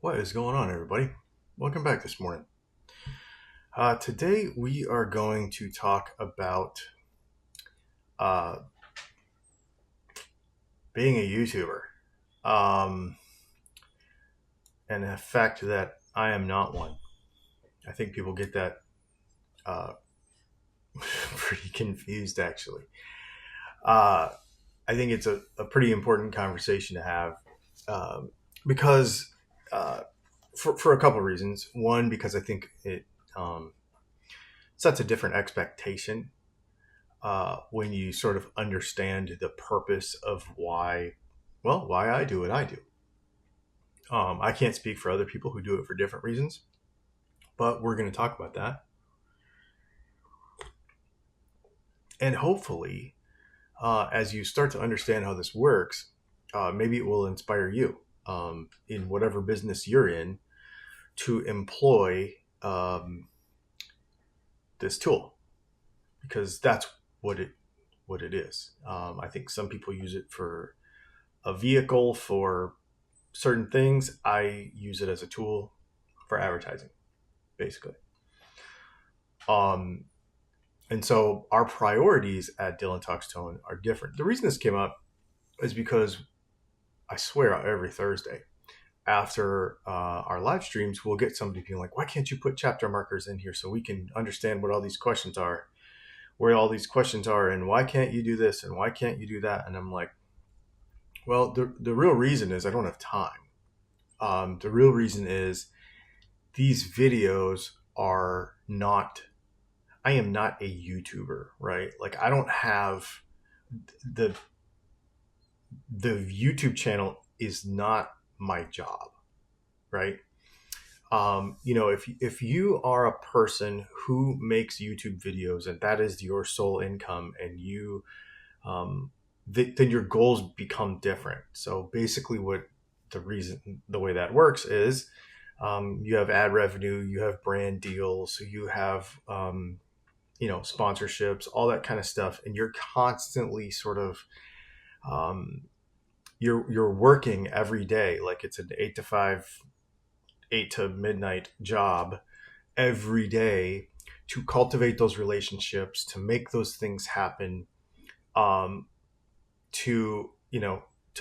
What is going on, everybody? Welcome back this morning. Today we are going to talk about uh, being a YouTuber, um, and the fact that I am not one. I think people get that uh, pretty confused, actually. Uh, I think it's a pretty important conversation to have because uh, for a couple of reasons. One, because I think it um, sets a different expectation when you sort of understand the purpose of why I do what I do. I can't speak for other people who do it for different reasons, but we're going to talk about that. And hopefully, as you start to understand how this works, maybe it will inspire you in whatever business you're in to employ this tool, because that's what it is. I think some people use it for a vehicle for certain things. I use it as a tool for advertising, basically. Um, and so our priorities at DylanTalksTone are different. The reason this came up is because I swear every Thursday after our live streams, we'll get somebody being like, why can't you put chapter markers in here so we can understand what all these questions are, where all these questions are, and why can't you do this and why can't you do that? And I'm like, well, the real reason is I don't have time. The real reason is these videos are not, I am not a YouTuber, right? Like I don't have the YouTube channel is not my job, right? If you are a person who makes YouTube videos and that is your sole income, and you then your goals become different. So basically, the way that works is you have ad revenue, you have brand deals, you have sponsorships, all that kind of stuff, and you're constantly sort of um, you're working every day like it's an 8 to 5, 8 to midnight job every day to cultivate those relationships, to make those things happen, um, to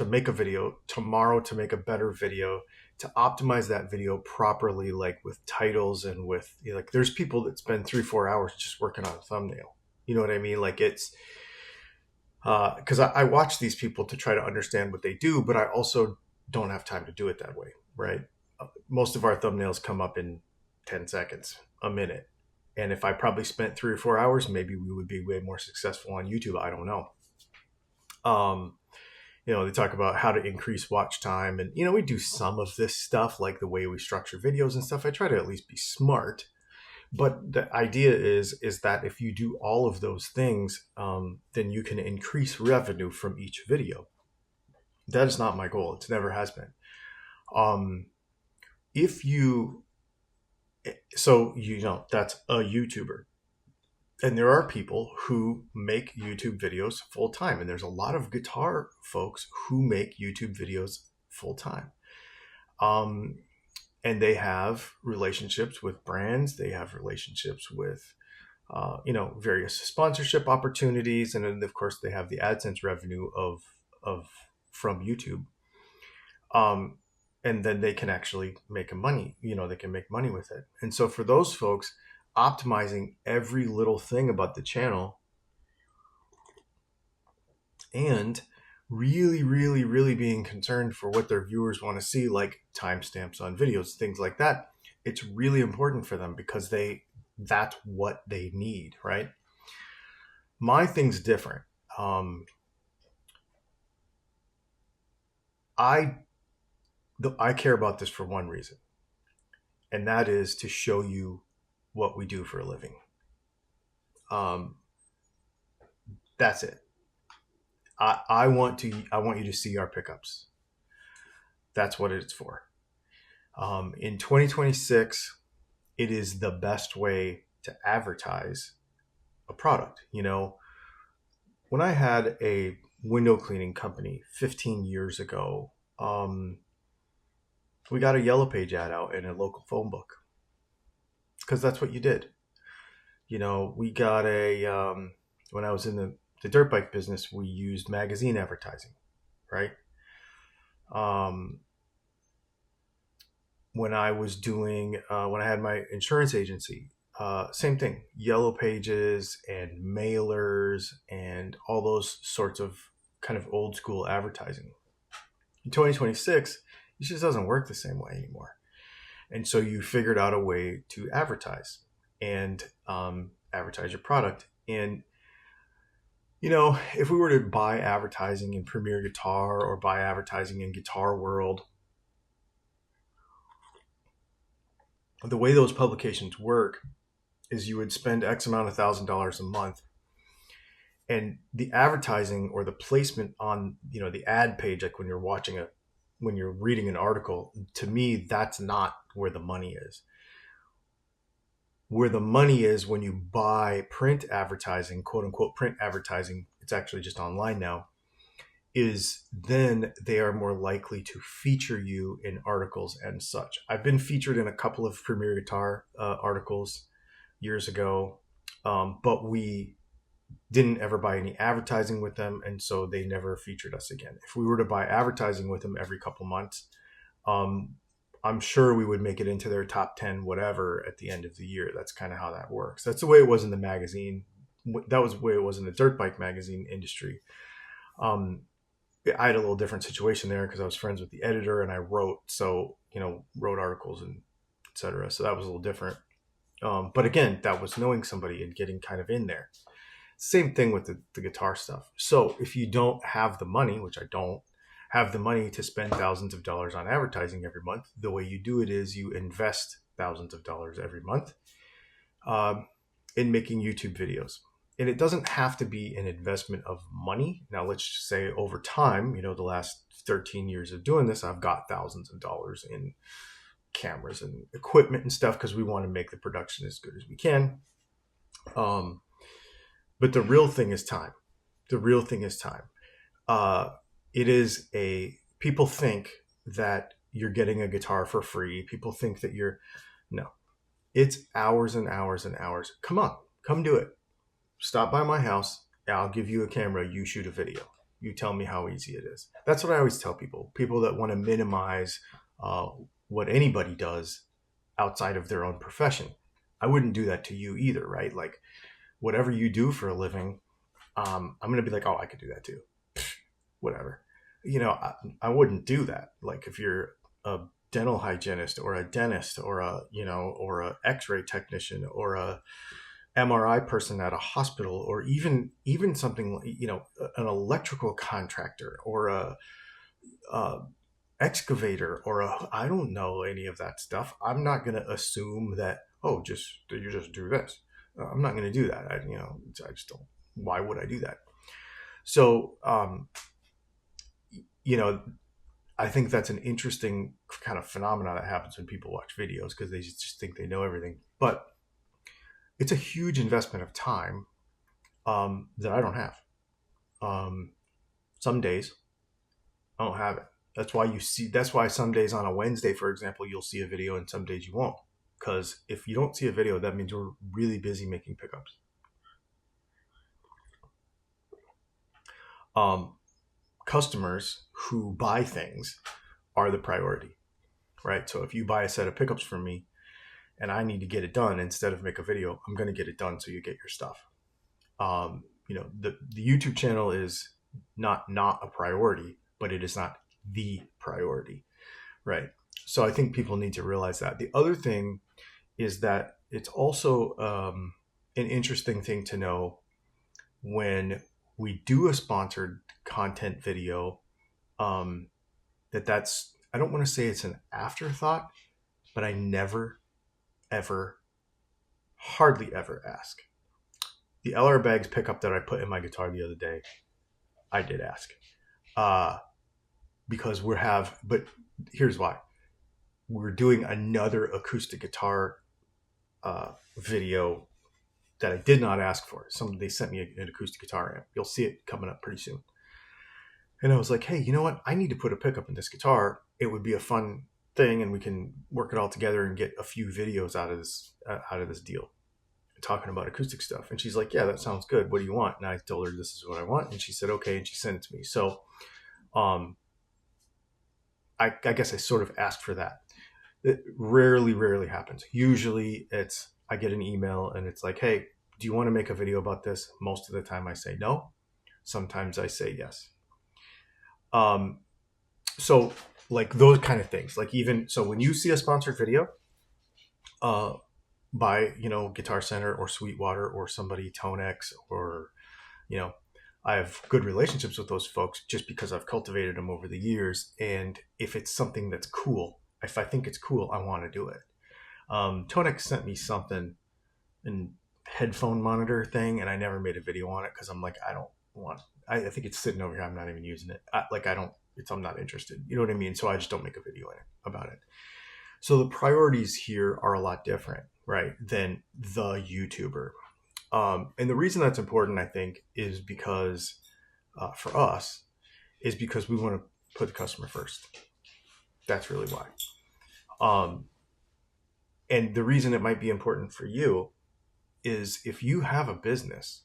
make a video tomorrow, to make a better video, to optimize that video properly, like with titles and with like there's people that spend 3-4 hours just working on a thumbnail. You know what I mean? Like it's because I watch these people to try to understand what they do, but I also don't have time to do it that way, right? Most of our thumbnails come up in 10 seconds, a minute. And if I probably spent 3 or 4 hours, maybe we would be way more successful on YouTube. I don't know. They talk about how to increase watch time. And, we do some of this stuff, like the way we structure videos and stuff. I try to at least be smart. But the idea is that if you do all of those things, then you can increase revenue from each video. That is not my goal. It never has been. If you, so that's a YouTuber. And there are people who make YouTube videos full time. And there's a lot of guitar folks who make YouTube videos full time. And they have relationships with brands. They have relationships with, various sponsorship opportunities. And then, of course, they have the AdSense revenue of from YouTube. And then they can actually make money. They can make money with it. And so for those folks, optimizing every little thing about the channel and really, really, really being concerned for what their viewers want to see, like timestamps on videos, things like that. It's really important for them because that's what they need, right? My thing's different. I care about this for one reason, and that is to show you what we do for a living. That's it. I want you to see our pickups. That's what it's for. In 2026, it is the best way to advertise a product. When I had a window cleaning company 15 years ago, We got a Yellow Page ad out in a local phone book because that's what you did. We got when I was in the dirt bike business, we used magazine advertising, right? Um, when I was when I had my insurance agency, same thing, Yellow Pages and mailers and all those sorts of kind of old school advertising. In 2026, it just doesn't work the same way anymore. And so you figured out a way to advertise and advertise your product. And, if we were to buy advertising in Premier Guitar or buy advertising in Guitar World, the way those publications work is you would spend X amount of $1,000 a month, and the advertising or the placement on, the ad page, like when you're reading an article, to me, that's not where the money is. Where the money is when you buy print advertising, quote unquote print advertising, it's actually just online now, is then they are more likely to feature you in articles and such. I've been featured in a couple of Premier Guitar articles years ago, but we didn't ever buy any advertising with them, and so they never featured us again. If we were to buy advertising with them every couple months, I'm sure we would make it into their top 10 whatever at the end of the year. That's kind of how that works. That's the way it was in the magazine. That was the way it was in the dirt bike magazine industry. I had a little different situation there because I was friends with the editor and I wrote articles and etc. So that was a little different. But again, that was knowing somebody and getting kind of in there. Same thing with the guitar stuff. So if you don't have the money, which I don't have the money to spend thousands of dollars on advertising every month, the way you do it is you invest thousands of dollars every month in making YouTube videos. And it doesn't have to be an investment of money. Now, let's just say over time, the last 13 years of doing this, I've got thousands of dollars in cameras and equipment and stuff because we want to make the production as good as we can. But the real thing is time. People think that you're getting a guitar for free. People think that no, it's hours and hours and hours. Come on, come do it. Stop by my house. I'll give you a camera. You shoot a video. You tell me how easy it is. That's what I always tell people that want to minimize what anybody does outside of their own profession. I wouldn't do that to you either, right? Like whatever you do for a living, I'm going to be like, oh, I could do that too. Whatever. I wouldn't do that. Like if you're a dental hygienist or a dentist or a x-ray technician or a MRI person at a hospital, or even something, an electrical contractor or a excavator or I don't know any of that stuff. I'm not going to assume that, you just do this. I'm not going to do that. I just don't. Why would I do that? So, I think that's an interesting kind of phenomena that happens when people watch videos because they just think they know everything. But it's a huge investment of time that I don't have. Some days I don't have it. That's why some days on a Wednesday, for example, you'll see a video and some days you won't. Because if you don't see a video, that means we're really busy making pickups. Customers who buy things are the priority, right? So if you buy a set of pickups from me and I need to get it done instead of make a video, I'm going to get it done so you get your stuff. The YouTube channel is not a priority, but it is not the priority, right? So I think people need to realize that. The other thing is that it's also an interesting thing to know when we do a sponsored content video, that's, I don't want to say it's an afterthought, but I never, ever, hardly ever ask. The LR Bags pickup that I put in my guitar the other day, I did ask. Because but here's why. We're doing another acoustic guitar video that I did not ask for. They sent me an acoustic guitar amp. You'll see it coming up pretty soon. And I was like, hey, you know what? I need to put a pickup in this guitar. It would be a fun thing and we can work it all together and get a few videos out of this deal, talking about acoustic stuff. And she's like, yeah, that sounds good. What do you want? And I told her this is what I want. And she said, okay. And she sent it to me. So I guess I sort of asked for that. It rarely happens. Usually it's, I get an email and it's like, hey, do you want to make a video about this? Most of the time I say no. Sometimes I say yes. So like those kind of things, like even, so when you see a sponsored video, by, Guitar Center or Sweetwater or somebody, ToneX, or, I have good relationships with those folks just because I've cultivated them over the years. And if it's something that's cool, if I think it's cool, I want to do it. ToneX sent me something, an headphone monitor thing, and I never made a video on it because I'm like, I don't want, I think it's sitting over here. I'm not even using it. I'm not interested. You know what I mean? So I just don't make a video about it. So the priorities here are a lot different, right, than the YouTuber. And the reason that's important, I think, is because for us, is because we want to put the customer first. That's really why. And the reason it might be important for you is if you have a business,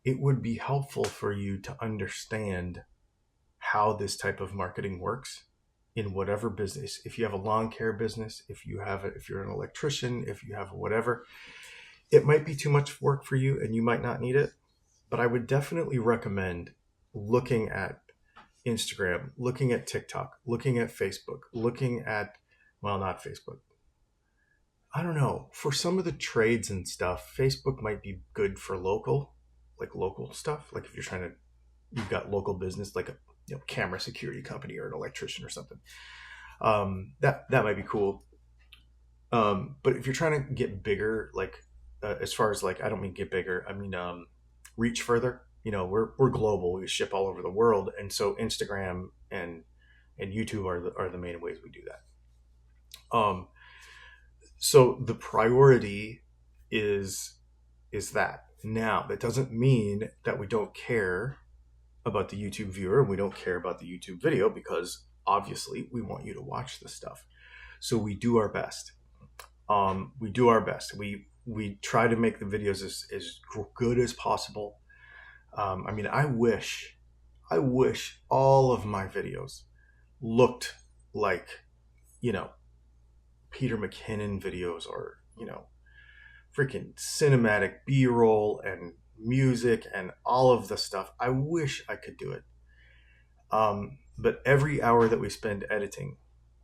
it would be helpful for you to understand how this type of marketing works in whatever business. If you have a lawn care business, if you're an electrician, if you have whatever, it might be too much work for you and you might not need it. But I would definitely recommend looking at Instagram, looking at TikTok, looking at Facebook, looking at, well, not Facebook. I don't know. For some of the trades and stuff, Facebook might be good for local stuff. Like if you've got local business, like a camera security company or an electrician or something. That might be cool. But if you're trying to get bigger, like as far as like, I don't mean get bigger, I mean reach further. We're global. We ship all over the world, and so Instagram and YouTube are the main ways we do that. So the priority is that. Now, that doesn't mean that we don't care about the YouTube viewer and we don't care about the YouTube video, because obviously we want you to watch this stuff. So we do our best. We try to make the videos as good as possible. I wish all of my videos looked like, Peter McKinnon videos, or, freaking cinematic B-roll and music and all of the stuff. I wish I could do it. But every hour that we spend editing,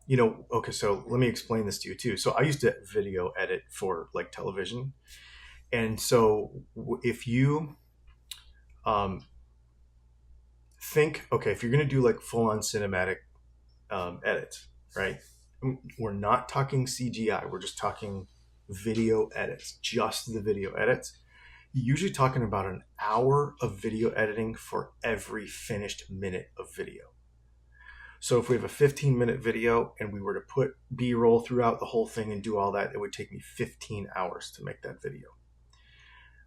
okay, so let me explain this to you too. So I used to video edit for like television. And so if you think, okay, if you're going to do like full on cinematic edits, right? We're not talking CGI. We're just talking video edits, just the video edits. You're usually talking about an hour of video editing for every finished minute of video. So if we have a 15-minute video and we were to put B-roll throughout the whole thing and do all that, it would take me 15 hours to make that video.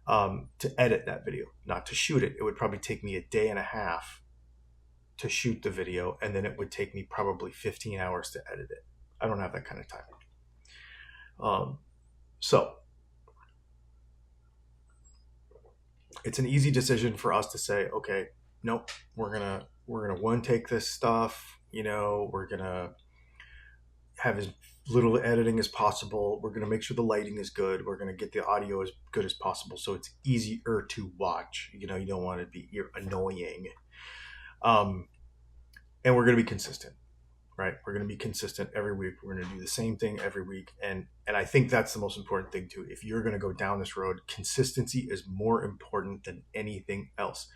To edit that video, not to shoot it. It would probably take me a day and a half to shoot the video, and then it would take me probably 15 hours to edit it. I don't have that kind of time. So it's an easy decision for us to say, okay, nope, we're gonna one take this stuff. We're gonna have as little editing as possible. We're gonna make sure the lighting is good. We're gonna get the audio as good as possible, so it's easier to watch. You don't want to be annoying. And we're gonna be consistent. Right? We're going to be consistent every week. We're going to do the same thing every week. And I think that's the most important thing too. If you're going to go down this road, consistency is more important than anything else.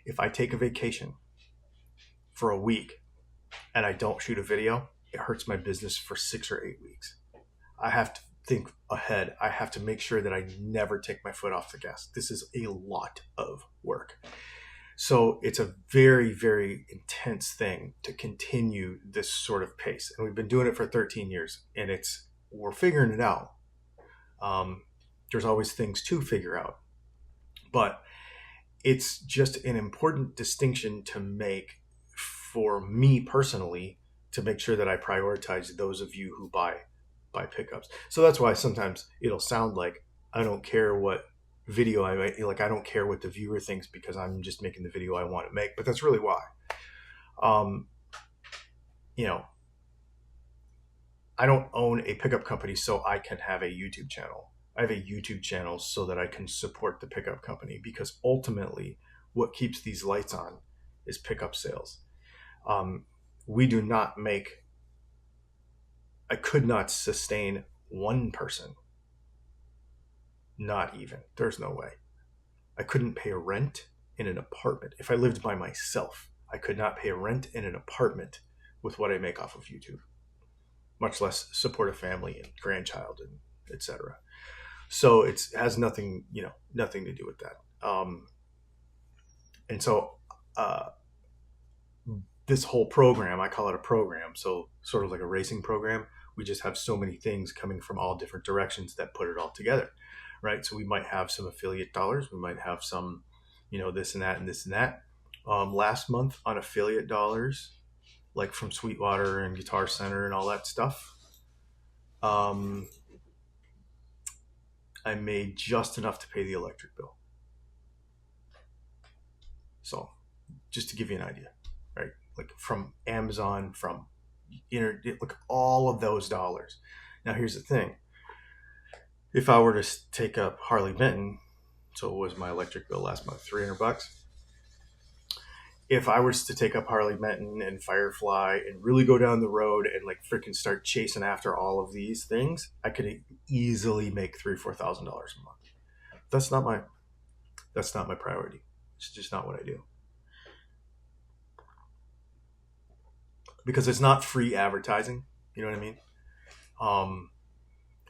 If I take a vacation for a week and I don't shoot a video, it hurts my business for 6 or 8 weeks. I have to think ahead. I have to make sure that I never take my foot off the gas. This is a lot of work. So it's a very, very intense thing to continue this sort of pace. And we've been doing it for 13 years and we're figuring it out. There's always things to figure out, but it's just an important distinction to make for me personally to make sure that I prioritize those of you who buy pickups. So that's why sometimes it'll sound like I don't care what video I make, like I don't care what the viewer thinks because I'm just making the video I want to make, but that's really why. You know, I don't own a pickup company so I can have a YouTube channel. I have a YouTube channel so that I can support the pickup company, because ultimately what keeps these lights on is pickup sales. We do not make, I could not sustain one person. Not even. There's no way. I couldn't pay a rent in an apartment. If I lived by myself, I could not pay a rent in an apartment with what I make off of YouTube, much less support a family and grandchild and etc. So it has nothing, nothing to do with that. And so this whole program, I call it a program, so sort of like a racing program. We just have so many things coming from all different directions that put it all together, right? So we might have some affiliate dollars, we might have some, this and that and this and that. Last month on affiliate dollars, like from Sweetwater and Guitar Center and all that stuff, I made just enough to pay the electric bill. So just to give you an idea, right? Like from Amazon, from look, all of those dollars. Now here's the thing. If I were to take up Harley Benton, so what was my electric bill last month? $300. If I was to take up Harley Benton and Firefly and really go down the road and like freaking start chasing after all of these things, I could easily make $3,000-$4,000 a month. That's not my priority. It's just not what I do. Because it's not free advertising. You know what I mean?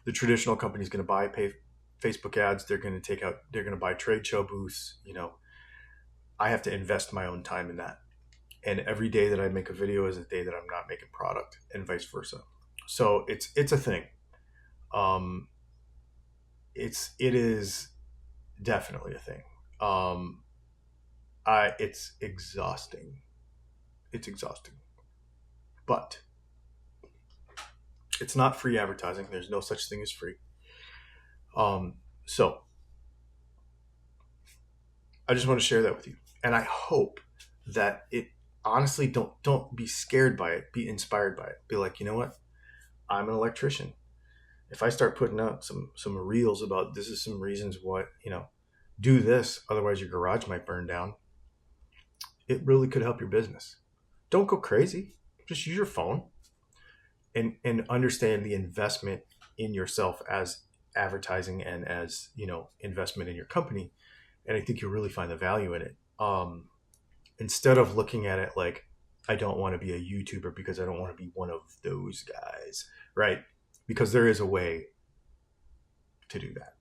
The traditional company is going to pay Facebook ads. They're going to buy trade show booths. I have to invest my own time in that. And every day that I make a video is a day that I'm not making product, and vice versa. So it's a thing. It is definitely a thing. It's exhausting. It's exhausting. But it's not free advertising. There's no such thing as free. So I just want to share that with you. And I hope that it, honestly, don't be scared by it. Be inspired by it. Be like, you know what? I'm an electrician. If I start putting out some reels about this is some reasons what, do this, otherwise your garage might burn down. It really could help your business. Don't go crazy. Just use your phone and understand the investment in yourself as advertising and as, investment in your company. And I think you'll really find the value in it. Instead of looking at it like, I don't want to be a YouTuber because I don't want to be one of those guys, right? Because there is a way to do that.